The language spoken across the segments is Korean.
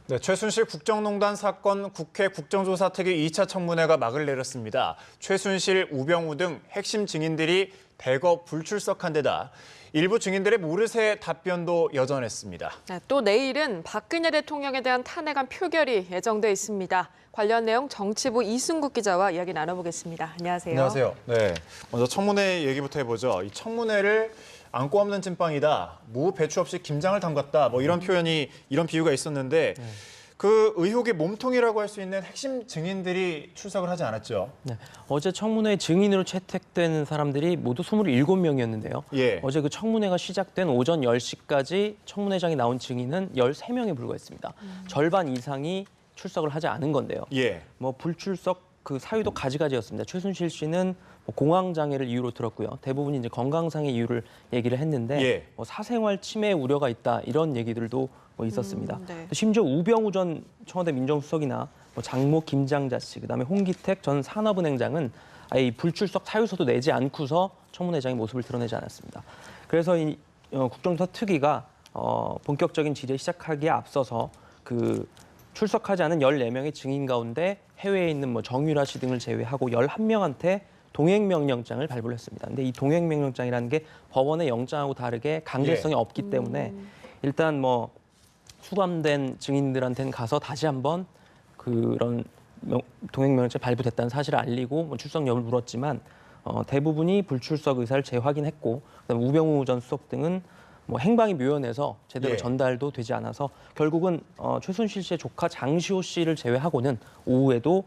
네, 최순실 국정농단 사건 국회 국정조사특위 2차 청문회가 막을 내렸습니다. 최순실, 우병우 등 핵심 증인들이 대거 불출석한 데다 일부 증인들의 모르쇠 답변도 여전했습니다. 네, 또 내일은 박근혜 대통령에 대한 탄핵안 표결이 예정돼 있습니다. 관련 내용 정치부 이승국 기자와 이야기 나눠보겠습니다. 안녕하세요. 안녕하세요. 네, 먼저 청문회 얘기부터 해보죠. 이 청문회를 안고 없는 찐빵이다, 무 배추 없이 김장을 담갔다, 뭐 이런 표현이, 이런 비유가 있었는데 그 의혹의 몸통이라고 할 수 있는 핵심 증인들이 출석을 하지 않았죠. 네, 어제 청문회 증인으로 채택된 사람들이 모두 27명이었는데요. 예. 어제 그 청문회가 시작된 오전 10시까지 청문회장에 나온 증인은 13명에 불과했습니다. 절반 이상이 출석을 하지 않은 건데요. 예. 뭐 불출석 그 사유도 가지가지였습니다. 최순실 씨는 뭐 공황 장애를 이유로 들었고요. 대부분이 이제 건강상의 이유를 얘기를 했는데 예. 뭐 사생활 침해 우려가 있다 이런 얘기들도 뭐 있었습니다. 네. 심지어 우병우 전 청와대 민정수석이나 뭐 장모 김장자 씨, 그다음에 홍기택 전 산업은행장은 아예 이 불출석 사유서도 내지 않고서 청문회장의 모습을 드러내지 않았습니다. 그래서 이 국정조사 특위가 본격적인 질의 시작하기에 앞서서 그 출석하지 않은 14명의 증인 가운데 해외에 있는 뭐 정유라 씨 등을 제외하고 11명한테 동행명령장을 발부를 했습니다. 근데 이 동행명령장이라는 게 법원의 영장하고 다르게 강제성이 없기 때문에 일단 뭐 수감된 증인들한테는 가서 다시 한번 그런 동행명령장 발부됐다는 사실을 알리고 뭐 출석 여부를 물었지만 대부분이 불출석 의사를 재확인했고 그다음에 우병우 전 수석 등은 뭐 행방이 묘연해서 제대로 예. 전달도 되지 않아서 결국은 최순실 씨의 조카 장시호 씨를 제외하고는 오후에도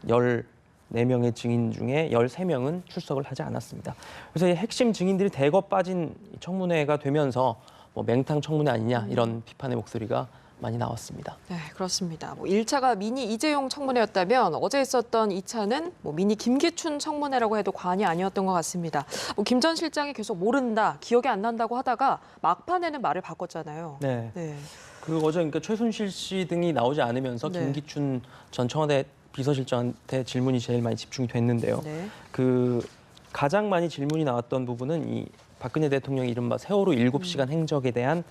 14명의 증인 중에 13명은 출석을 하지 않았습니다. 그래서 이 핵심 증인들이 대거 빠진 청문회가 되면서 뭐 맹탕 청문회 아니냐 이런 비판의 목소리가 많이 나왔습니다. 네, 그렇습니다. 뭐 1차가 미니 이재용 청문회였다면 어제 있었던 2차는 뭐 미니 김기춘 청문회라고 해도 과언이 아니었던 것 같습니다. 뭐 김 전 실장이 계속 모른다, 기억이 안 난다고 하다가 막판에는 말을 바꿨잖아요. 네. 네. 그 어제 그러니까 최순실 씨 등이 나오지 않으면서 네. 김기춘 전 청와대 비서실장한테 질문이 제일 많이 집중이 됐는데요. 네. 그 가장 많이 질문이 나왔던 부분은 이 박근혜 대통령의 이른바 세월호 7시간 행적에 대한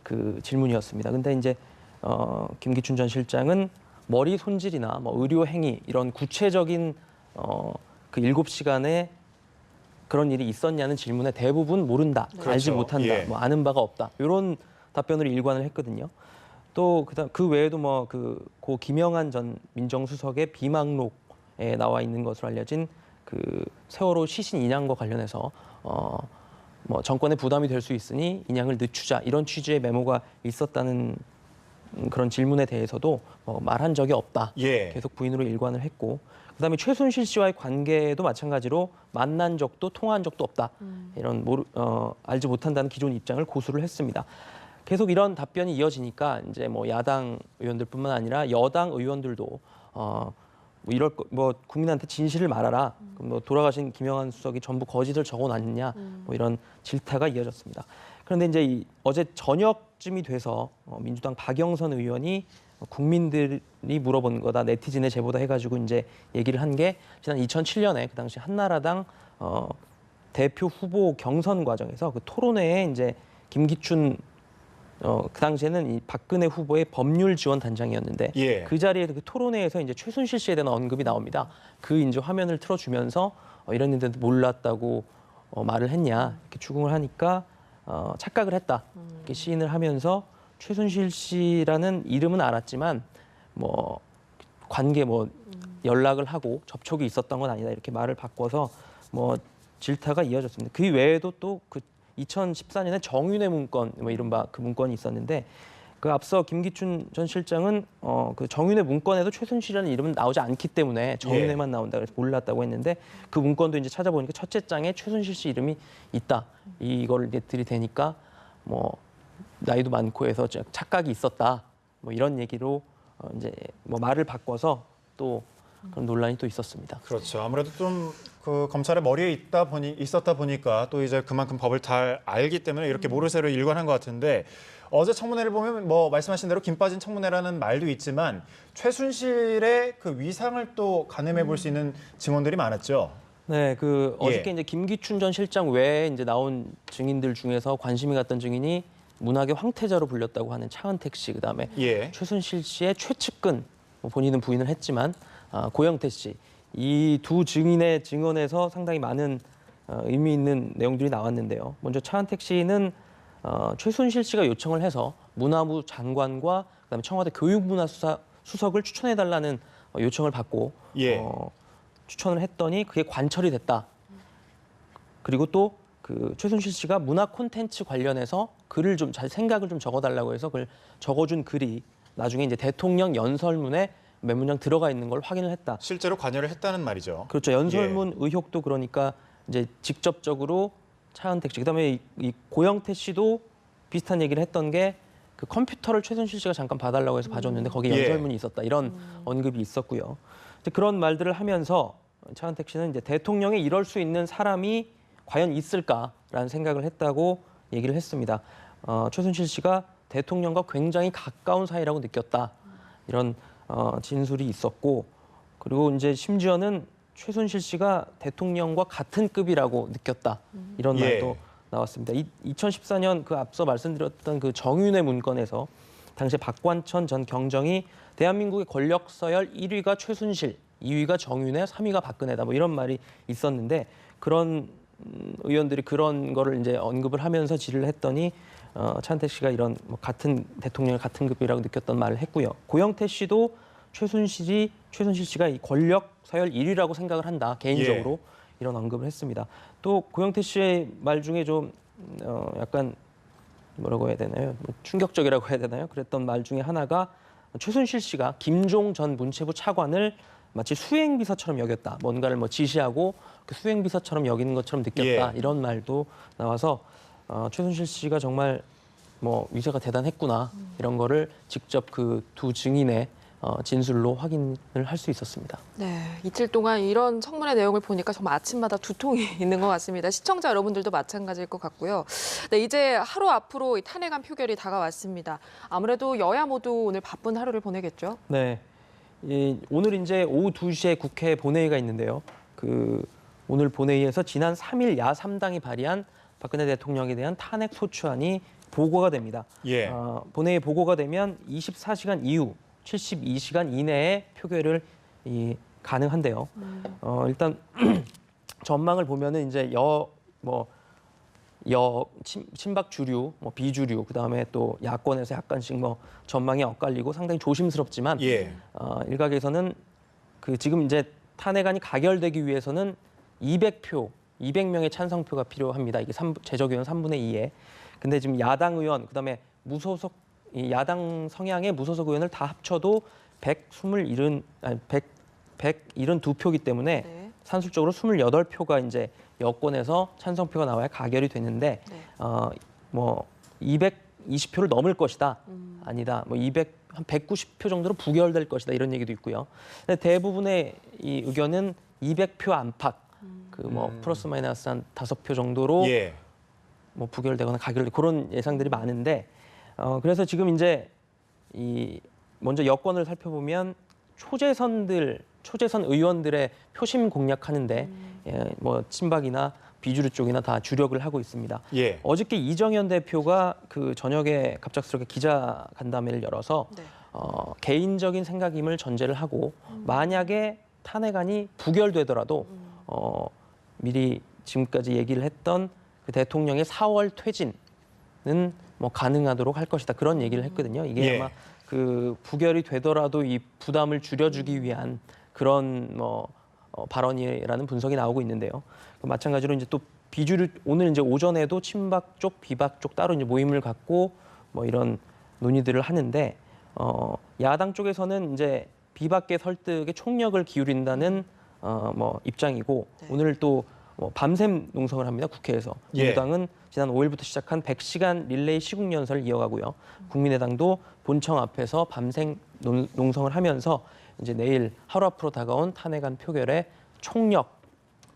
그 질문이었습니다. 근데 이제 김기춘 전 실장은 머리 손질이나 뭐 의료 행위 이런 구체적인 그 7시간에 그런 일이 있었냐는 질문에 대부분 모른다, 그렇죠. 알지 못한다, 예. 뭐 아는 바가 없다 이런 답변으로 일관을 했거든요. 또 그다음 그 외에도 뭐 그 고 김영한 전 민정수석의 비망록에 나와 있는 것으로 알려진 그 세월호 시신 인양과 관련해서 뭐 정권에 부담이 될 수 있으니 인양을 늦추자 이런 취지의 메모가 있었다는 그런 질문에 대해서도 말한 적이 없다. 예. 계속 부인으로 일관을 했고 그다음에 최순실 씨와의 관계도 마찬가지로 만난 적도 통화한 적도 없다. 이런 알지 못한다는 기존 입장을 고수를 했습니다. 계속 이런 답변이 이어지니까 이제 뭐 야당 의원들뿐만 아니라 여당 의원들도 뭐 국민한테 진실을 말하라. 뭐 돌아가신 김영한 수석이 전부 거짓을 적어놨느냐. 뭐 이런 질타가 이어졌습니다. 그런데 이제 어제 저녁쯤이 돼서 민주당 박영선 의원이 국민들이 물어본 거다, 네티즌의 제보다 해가지고 이제 얘기를 한 게 지난 2007년에 그 당시 한나라당 대표 후보 경선 과정에서 그 토론회에 이제 김기춘 그 당시에는 이 박근혜 후보의 법률 지원 단장이었는데 예. 그 자리에 그 토론회에서 이제 최순실 씨에 대한 언급이 나옵니다. 그 이제 화면을 틀어주면서 이랬는데도 몰랐다고 말을 했냐 이렇게 추궁을 하니까 착각을 했다 이렇게 시인을 하면서 최순실 씨라는 이름은 알았지만 뭐 관계 뭐 연락을 하고 접촉이 있었던 건 아니다 이렇게 말을 바꿔서 뭐 질타가 이어졌습니다. 그 외에도 또 그 2014년에 정윤회 문건 뭐 이른바 그 문건이 있었는데 그 앞서 김기춘 전 실장은 그 정윤회 문건에도 최순실이라는 이름은 나오지 않기 때문에 정윤회만 나온다 그래서 몰랐다고 했는데 그 문건도 이제 찾아보니까 첫째 장에 최순실 씨 이름이 있다. 이걸 이제 들이대니까 뭐 나이도 많고 해서 착각이 있었다. 뭐 이런 얘기로 이제 뭐 말을 바꿔서 또 그런 논란이 또 있었습니다. 그렇죠. 아무래도 좀 그 검찰의 머리에 있었다 보니까 또 이제 그만큼 법을 잘 알기 때문에 이렇게 모르쇠로 일관한 것 같은데 어제 청문회를 보면 뭐 말씀하신 대로 김 빠진 청문회라는 말도 있지만 최순실의 그 위상을 또 가늠해 볼 수 있는 증언들이 많았죠. 네, 그 어저께 예. 이제 김기춘 전 실장 외에 이제 나온 증인들 중에서 관심이 갔던 증인이 문학의 황태자로 불렸다고 하는 차은택 씨, 그다음에 예. 최순실 씨의 최측근, 뭐 본인은 부인을 했지만 고영태 씨, 이 두 증인의 증언에서 상당히 많은 의미 있는 내용들이 나왔는데요. 먼저 차은택 씨는 최순실 씨가 요청을 해서 문화부 장관과 그다음에 청와대 교육문화수석을 추천해달라는 요청을 받고 예. 추천을 했더니 그게 관철이 됐다. 그리고 또 그 최순실 씨가 문화 콘텐츠 관련해서 글을 좀 잘 생각을 좀 적어달라고 해서 그걸 적어준 글이 나중에 이제 대통령 연설문에 몇 문장 들어가 있는 걸 확인을 했다. 실제로 관여를 했다는 말이죠. 그렇죠. 연설문 의혹도 그러니까 이제 직접적으로 차은택 씨, 그다음에 이 고영태 씨도 비슷한 얘기를 했던 게 그 컴퓨터를 최순실 씨가 잠깐 봐달라고 해서 봐줬는데 거기에 예. 연설문이 있었다. 이런 언급이 있었고요. 이제 그런 말들을 하면서 차은택 씨는 이제 대통령이 이럴 수 있는 사람이 과연 있을까라는 생각을 했다고 얘기를 했습니다. 최순실 씨가 대통령과 굉장히 가까운 사이라고 느꼈다. 이런 진술이 있었고, 그리고 이제 심지어는 최순실 씨가 대통령과 같은 급이라고 느꼈다. 이런 예. 말도 나왔습니다. 2014년 그 앞서 말씀드렸던 그 정윤회 문건에서 당시 박관천 전 경정이 대한민국의 권력 서열 1위가 최순실, 2위가 정윤회, 3위가 박근혜다. 뭐 이런 말이 있었는데 그런 의원들이 그런 거를 이제 언급을 하면서 질의를 했더니 차은택 씨가 이런 뭐 같은 대통령의 같은 급이라고 느꼈던 말을 했고요. 고영태 씨도 최순실 씨가 이 권력 서열 1위라고 생각을 한다. 개인적으로 이런 언급을 했습니다. 또 고영태 씨의 말 중에 좀 약간 뭐라고 해야 되나요? 뭐 충격적이라고 해야 되나요? 그랬던 말 중에 하나가 최순실 씨가 김종 전 문체부 차관을 마치 수행비서처럼 여겼다. 뭔가를 뭐 지시하고 그 수행비서처럼 여기는 것처럼 느꼈다. 예. 이런 말도 나와서 최순실 씨가 정말 뭐 위세가 대단했구나. 이런 거를 직접 그 두 증인의 진술로 확인을 할 수 있었습니다. 네, 이틀 동안 이런 청문회 내용을 보니까 정말 아침마다 두통이 있는 것 같습니다. 시청자 여러분들도 마찬가지일 것 같고요. 네, 이제 하루 앞으로 이 탄핵안 표결이 다가왔습니다. 아무래도 여야 모두 오늘 바쁜 하루를 보내겠죠? 네, 오늘 이제 오후 2시에 국회 본회의가 있는데요. 그 오늘 본회의에서 지난 3일 야3당이 발의한 박근혜 대통령에 대한 탄핵 소추안이 보고가 됩니다. 예. 본회의 보고가 되면 24시간 이후 72시간 이내에 표결을 가능한데요. 일단 전망을 보면은 이제 친박 주류, 뭐 비주류, 그다음에 또 야권에서 약간씩 뭐 전망이 엇갈리고 상당히 조심스럽지만 예. 일각에서는 그 지금 이제 탄핵안이 가결되기 위해서는 200명의 찬성표가 필요합니다. 이게 제적의원 3분의 2에. 근데 지금 야당 의원, 그다음에 무소속 야당 성향의 무소속 의원을 다 합쳐도 172표이기 때문에 네. 산술적으로 28표가 이제 여권에서 찬성표가 나와야 가결이 되는데 네. 뭐 220표를 넘을 것이다. 아니다. 뭐 한 190표 정도로 부결될 것이다. 이런 얘기도 있고요. 근데 대부분의 이 의견은 200표 안팎. 그 뭐 플러스 마이너스 한 5표 정도로 예. 뭐 부결되거나 가결되고 그런 예상들이 많은데 그래서 지금 이제 먼저 여권을 살펴보면 초재선 의원들의 표심 공략하는데 뭐 친박이나 비주류 쪽이나 다 주력을 하고 있습니다. 예. 어저께 이정현 대표가 그 저녁에 갑작스럽게 기자 간담회를 열어서 네. 개인적인 생각임을 전제를 하고 만약에 탄핵안이 부결되더라도 미리 지금까지 얘기를 했던 그 대통령의 4월 퇴진은 뭐 가능하도록 할 것이다. 그런 얘기를 했거든요. 이게 예. 아마 그 부결이 되더라도 이 부담을 줄여주기 위한 그런 발언이라는 분석이 나오고 있는데요. 마찬가지로 이제 또 비주류 오늘 이제 오전에도 친박 쪽, 비박 쪽 따로 이제 모임을 갖고 뭐 이런 논의들을 하는데 야당 쪽에서는 이제 비박계 설득에 총력을 기울인다는 뭐 입장이고 네. 오늘 또 밤샘 농성을 합니다. 국회에서. 예. 민주당은 지난 5일부터 시작한 100시간 릴레이 시국 연설을 이어가고요. 국민의당도 본청 앞에서 밤샘 농성을 하면서 이제 내일 하루 앞으로 다가온 탄핵안 표결에 총력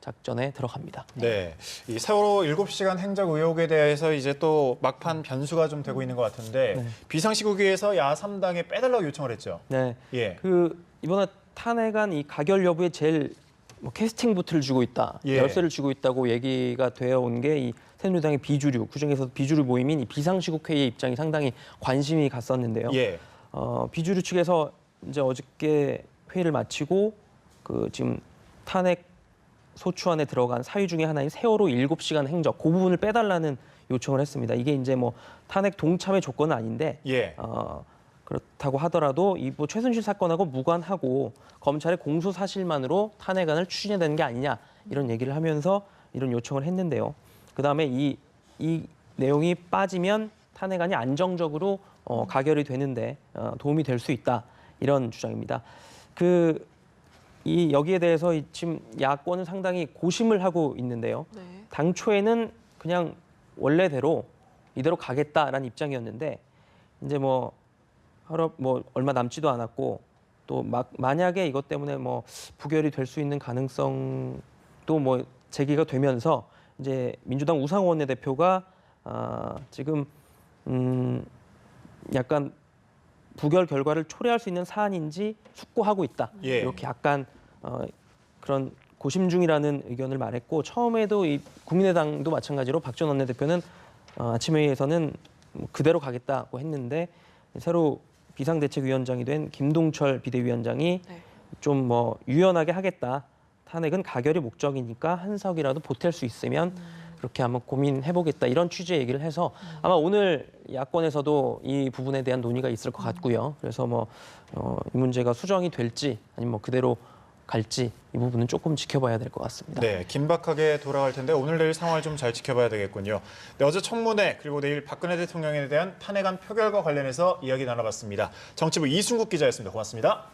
작전에 들어갑니다. 네. 이 세월호 7시간 행적 의혹에 대해서 이제 또 막판 변수가 좀 되고 있는 것 같은데 네. 비상시국위에서 야3당에 빼달라고 요청을 했죠. 네. 예. 그 이번에 탄핵안 이 가결 여부에 제일 캐스팅 보트를 주고 있다, 예. 열쇠를 주고 있다고 얘기가 되어 온 게 이 새누리당의 비주류, 그중에서도 비주류 모임인 이 비상시국 회의의 입장이 상당히 관심이 갔었는데요. 예. 비주류 측에서 이제 어저께 회의를 마치고 그 지금 탄핵 소추안에 들어간 사유 중에 하나인 세월호 7시간 행적 그 부분을 빼달라는 요청을 했습니다. 이게 이제 뭐 탄핵 동참의 조건은 아닌데 예. 그렇다고 하더라도 이 뭐 최순실 사건하고 무관하고 검찰의 공소 사실만으로 탄핵안을 추진해야 되는 게 아니냐 이런 얘기를 하면서 이런 요청을 했는데요. 그다음에 이 내용이 빠지면 탄핵안이 안정적으로 가결이 되는데 도움이 될 수 있다 이런 주장입니다. 여기에 대해서 지금 야권은 상당히 고심을 하고 있는데요. 네. 당초에는 그냥 원래대로 이대로 가겠다라는 입장이었는데 이제 뭐 얼마 남지도 않았고 또 만약에 이것 때문에 뭐 부결이 될 수 있는 가능성도 뭐 제기가 되면서 이제 민주당 우상호 원내대표가 지금 약간 부결 결과를 초래할 수 있는 사안인지 숙고하고 있다. 예. 이렇게 약간 그런 고심 중이라는 의견을 말했고 처음에도 이 국민의당도 마찬가지로 박 전 원내대표는 아침 회의에서는 그대로 가겠다고 했는데 새로 비상대책위원장이 된 김동철 비대위원장이 네. 좀 뭐 유연하게 하겠다. 탄핵은 가결이 목적이니까 한석이라도 보탤 수 있으면 그렇게 한번 고민해보겠다 이런 취지의 얘기를 해서 아마 오늘 야권에서도 이 부분에 대한 논의가 있을 것 같고요. 그래서 뭐 이 문제가 수정이 될지 아니면 뭐 그대로 갈지 이 부분은 조금 지켜봐야 될 것 같습니다. 네, 긴박하게 돌아갈 텐데 오늘 내일 상황을 좀 잘 지켜봐야 되겠군요. 네, 어제 청문회 그리고 내일 박근혜 대통령에 대한 탄핵안 표결과 관련해서 이야기 나눠봤습니다. 정치부 이순국 기자였습니다. 고맙습니다.